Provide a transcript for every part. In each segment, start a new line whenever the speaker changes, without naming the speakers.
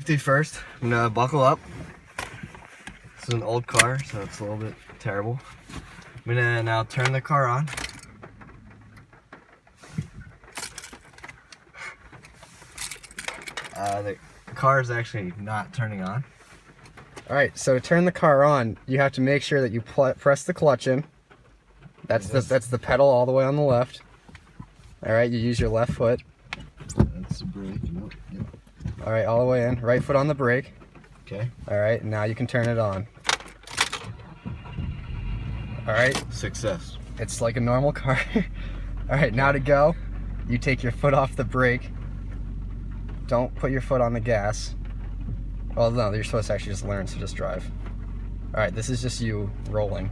Safety first. I'm gonna buckle up. This is an old car, so it's a little bit terrible. I'm gonna now turn the car on. The car is actually not turning on.
Alright, so to turn the car on, you have to make sure that you press the clutch in. That's the pedal all the way on the left. Alright, you use your left foot.
That's the brake. Yep.
Alright, all the way in. Right foot on the brake.
Okay.
Alright, now you can turn it on. Alright.
Success.
It's like a normal car. Alright, now to go, you take your foot off the brake. Don't put your foot on the gas. Well, no, you're supposed to actually just learn, so just drive. Alright, this is just you rolling.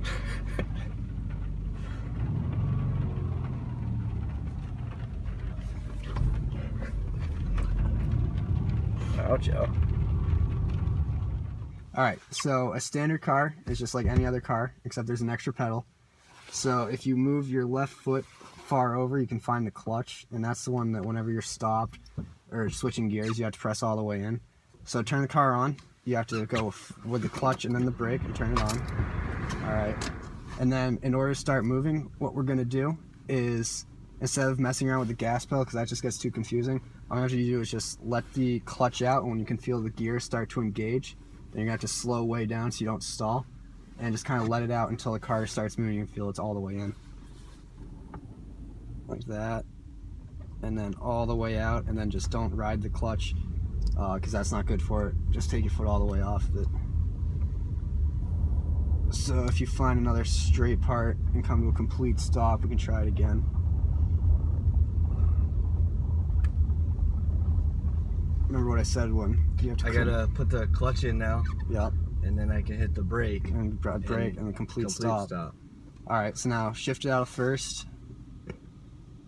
Oh, Joe. Alright, so a standard car is just like any other car, except there's an extra pedal. So if you move your left foot far over, you can find the clutch, and that's the one that whenever you're stopped or switching gears, you have to press all the way in. So turn the car on, you have to go with the clutch and then the brake and turn it on. Alright, and then in order to start moving, what we're going to do is, instead of messing around with the gas pedal, because that just gets too confusing, all you have to do is just let the clutch out, and when you can feel the gears start to engage, then you're going to have to slow way down so you don't stall, and just kind of let it out until the car starts moving and feel it's all the way in. Like that. And then all the way out, and then just don't ride the clutch, because that's not good for it. Just take your foot all the way off of it. So if you find another straight part and come to a complete stop, we can try it again. Remember what I said when you have to.
I gotta put the clutch in now.
Yep.
And then I can hit the brake.
And brake and a complete stop. Alright, so now shift it out first.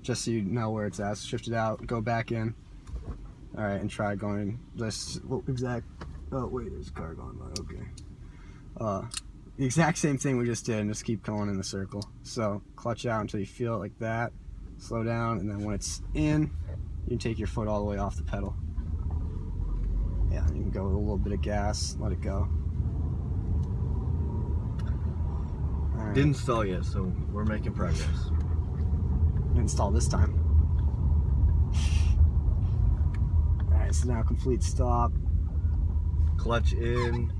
Just so you know where it's at. So shift it out, go back in. Alright, and try going this exact. Oh, wait, there's a car going by. Okay. The exact same thing we just did, and just keep going in the circle. So clutch out until you feel it like that. Slow down, and then when it's in, you can take your foot all the way off the pedal. Yeah, you can go with a little bit of gas, let it go. Right.
Didn't stall yet, so we're making progress.
Install this time. Alright, so now complete stop.
Clutch in,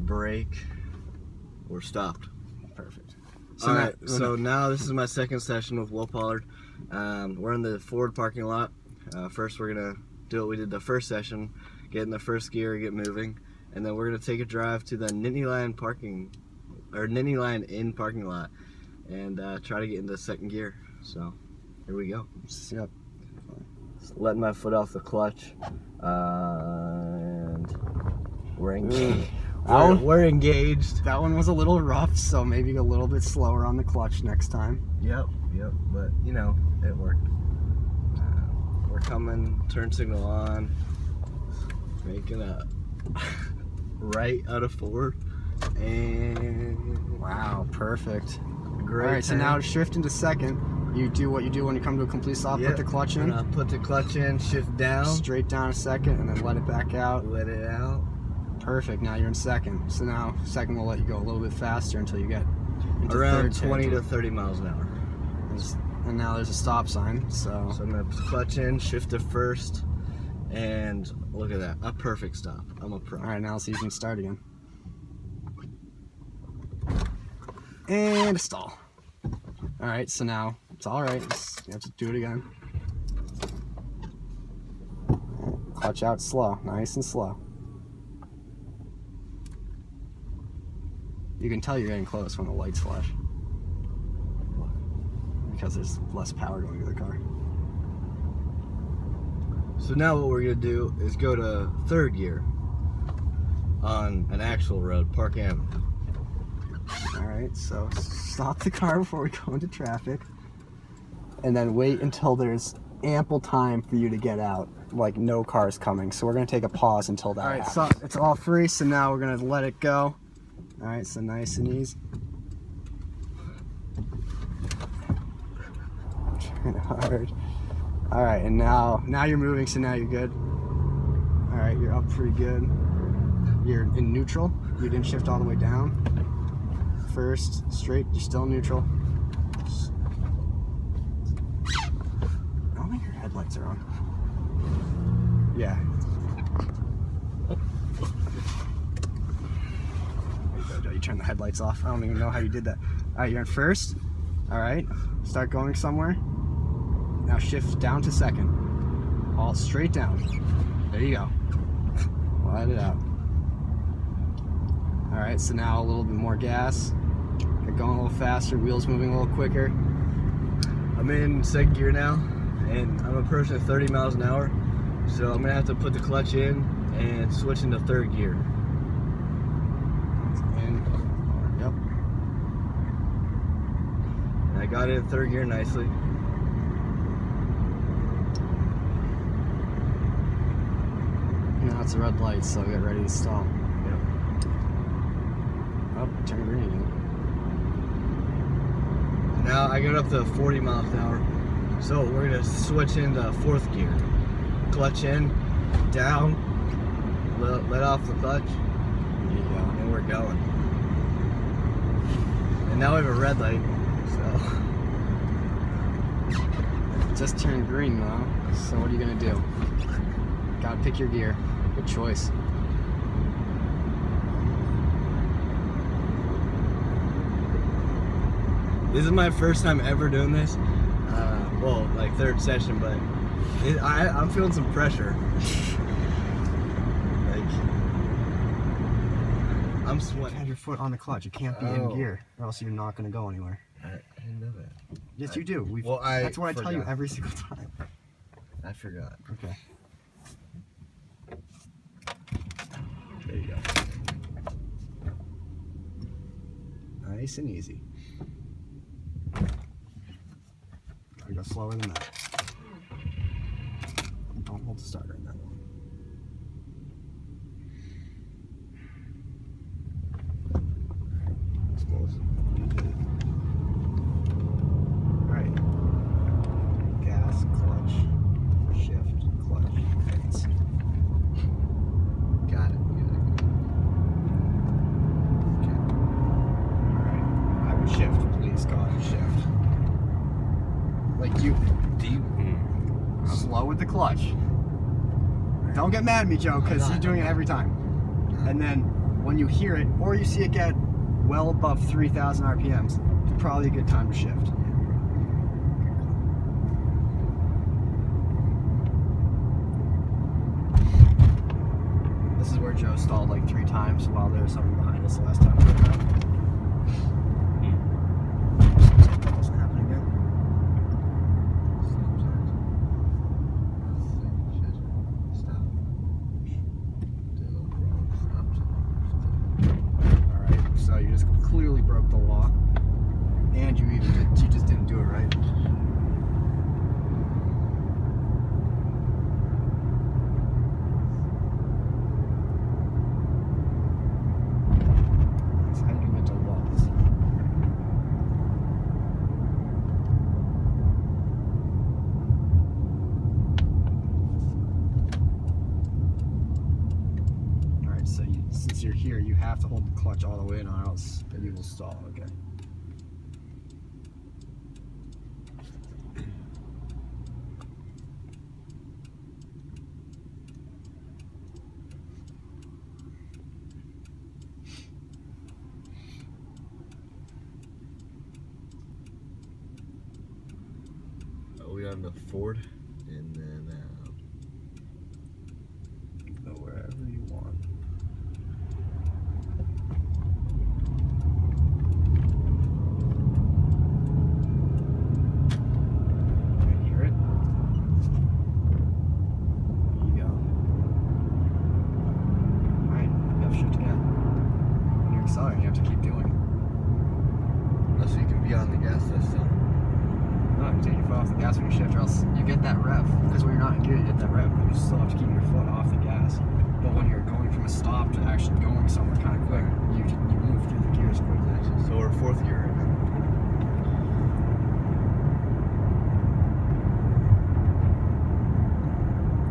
brake, we're stopped.
Perfect.
Alright, so now this is my second session with Will Pollard. We're in the Ford parking lot. First we're going to do what we did the first session, get in the first gear, get moving, and then we're going to take a drive to the Nittany Lion Inn parking lot and try to get into second gear. So here we go.
Yep.
Just letting my foot off the clutch, and we're engaged. We're engaged.
That one was a little rough, so maybe a little bit slower on the clutch next time.
Yep, but you know, it worked. We're coming, turn signal on, making a right out of 4, and
wow, perfect.
Great.
Alright, so now shift into second. You do what you do when you come to a complete stop. Yep. Put the clutch in.
Put the clutch in, shift down.
Straight down a second, and then let it back out.
Let it out.
Perfect, now you're in second. So now second will let you go a little bit faster until you get into
around
third
20 to 30 miles an hour.
And now there's a stop sign, so
I'm going to clutch in, shift to first, and look at that, a perfect stop. I'm a pro.
Alright, now let's see if you can start again. And a stall. Alright, so now it's alright, you have to do it again. Clutch out slow, nice and slow. You can tell you're getting close when the lights flash. Because there's less power going to the car.
So now what we're going to do is go to third gear on an actual road, Park Avenue.
Alright, so stop the car before we go into traffic. And then wait until there's ample time for you to get out. Like no cars coming. So we're going to take a pause until that happens. Alright, so it's all free, so now we're going to let it go. Alright, so nice and easy. Trying hard. Alright, and now you're moving, so now you're good. Alright. right, you're up pretty good. You're in neutral. You didn't shift all the way down. First, straight, you're still in neutral. I don't think your headlights are on. Yeah. There you go, Joe. You turned the headlights off. I don't even know how you did that. Alright, you're in first. Alright, start going somewhere. Now shift down to second. All straight down. There you go. Let it out. Alright, so now a little bit more gas. Get going a little faster, wheels moving a little quicker.
I'm in second gear now, and I'm approaching 30 miles an hour. So I'm gonna have to put the clutch in and switch into third gear.
In. Yep.
And I got it in third gear nicely.
Now it's a red light, so get ready to stall.
Yep.
Oh, turn green again.
Now I got up to 40 miles an hour. So we're gonna switch into fourth gear. Clutch in, down, let off the clutch,
There you go.
and we're going. And now we have a red light, so.
Just turned green though, so what are you gonna do? Gotta pick your gear. Good choice.
This is my first time ever doing this. Well, like third session, but I'm feeling some pressure. Like, I'm sweating.
Have your foot on the clutch. It can't be in gear, or else you're not gonna go anywhere.
I didn't know that.
Yes, you do. That's what I tell you every single time.
I forgot.
Okay.
There you go.
Nice and easy. Gotta go slower than that. Don't hold the starter in that one. Alright. Gas, clutch, shift, clutch.
Got it. Okay.
Alright. I would shift, please, God, shift. Like you.
Deep.
Slow with the clutch. Don't get mad at me, Joe, because you're doing it every time. And then when you hear it, or you see it get well above 3,000 RPMs, it's probably a good time to shift. This is where Joe stalled like 3 times while there was something behind us the last time we did that. That doesn't happen again. Alright, so you just clearly broke the law. And you just didn't do it right. It's heading into walls. Alright, so since you're here, you have to hold the clutch all the way in, or else you will stall, okay?
We on the Ford, and then
Go wherever you want. You can hear it? There you go. Alright, you have to shift again. When you're accelerating, you have to keep doing it.
so you can be on the gas this time.
No, you take your foot off the gas when you shift, or else you get that rev. Because when you're not in gear, you get that rev, but you still have to keep your foot off the gas. But when you're going from a stop to actually going somewhere kind of quick, you move through the gears quickly.
So we're fourth gear right now.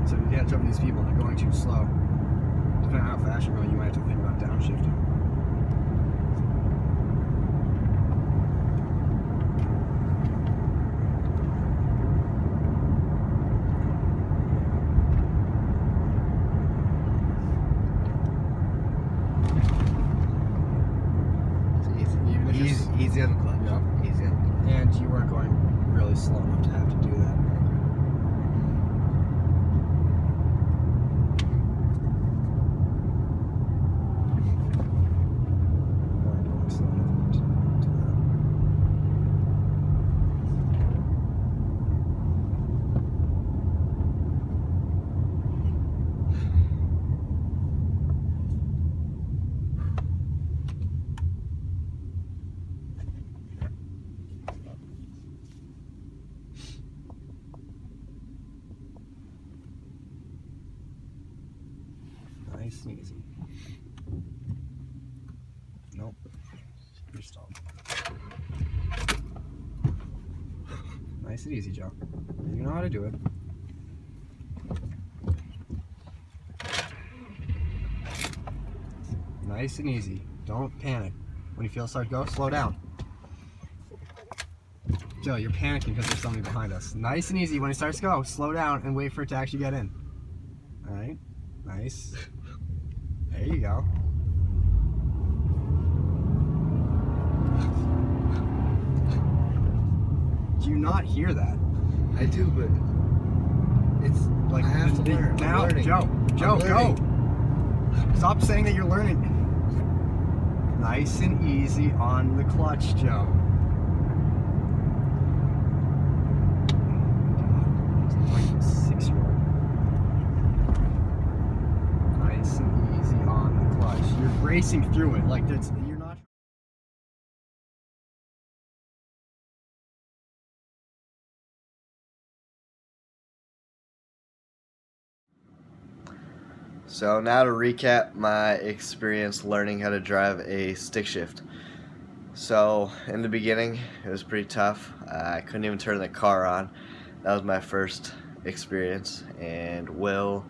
So you can't jump these people, they're going too slow. faster going, you might have to think about downshifting.
Easy on the clutch.
Yep.
Easy on the clutch.
And you weren't going really slow enough to have to do that. Weren't going slow enough to do that. Nice and easy. Nope. You're stopped. Nice and easy, Joe. You know how to do it. Nice and easy. Don't panic. When you feel it start to go, slow down. Joe, you're panicking because there's somebody behind us. Nice and easy. When it starts to go, slow down and wait for it to actually get in. Alright. Nice. There you go. Do you not hear that?
I do, but it's
Like,
I have to learn.
Now,
I'm learning.
Joe,
I'm
go.
learning.
Stop saying that you're learning. Nice and easy on the clutch, Joe. Like a 6-year-old. Nice and easy on the clutch. You're racing through it. Like that's you're not.
So now to recap my experience learning how to drive a stick shift. So in the beginning, it was pretty tough. I couldn't even turn the car on. That was my first experience. And well,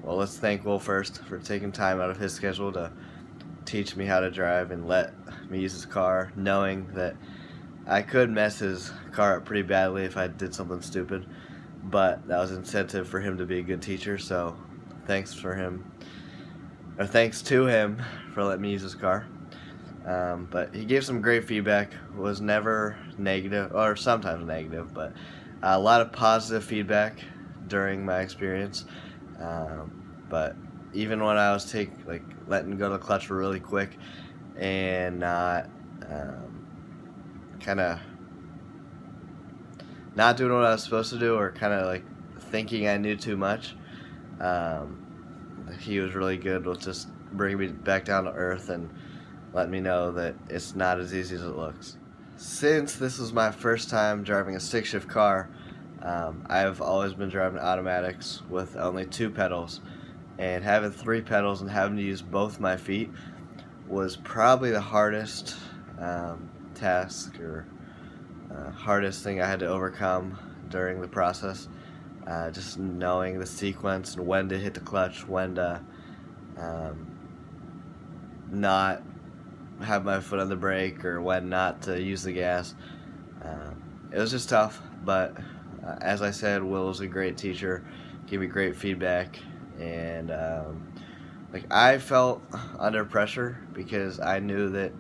let's thank Will first for taking time out of his schedule to teach me how to drive and let me use his car, knowing that I could mess his car up pretty badly if I did something stupid. But that was incentive for him to be a good teacher, so thanks to him for letting me use his car. But he gave some great feedback, was never negative, or sometimes negative, but a lot of positive feedback during my experience. But even when I was letting go of the clutch really quick and not kind of not doing what I was supposed to do, or kind of like thinking I knew too much, he was really good with just bringing me back down to earth and letting me know that it's not as easy as it looks. Since this was my first time driving a stick shift car, I've always been driving automatics with only 2 pedals, and having 3 pedals and having to use both my feet was probably the hardest task or hardest thing I had to overcome during the process. Just knowing the sequence and when to hit the clutch, when to not have my foot on the brake, or when not to use the gas. It was just tough, but as I said, Will was a great teacher, gave me great feedback, and I felt under pressure because I knew that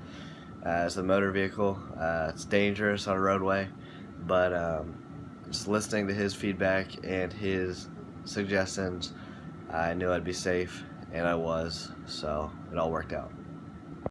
as a motor vehicle, it's dangerous on a roadway, but just listening to his feedback and his suggestions, I knew I'd be safe, and I was, so it all worked out.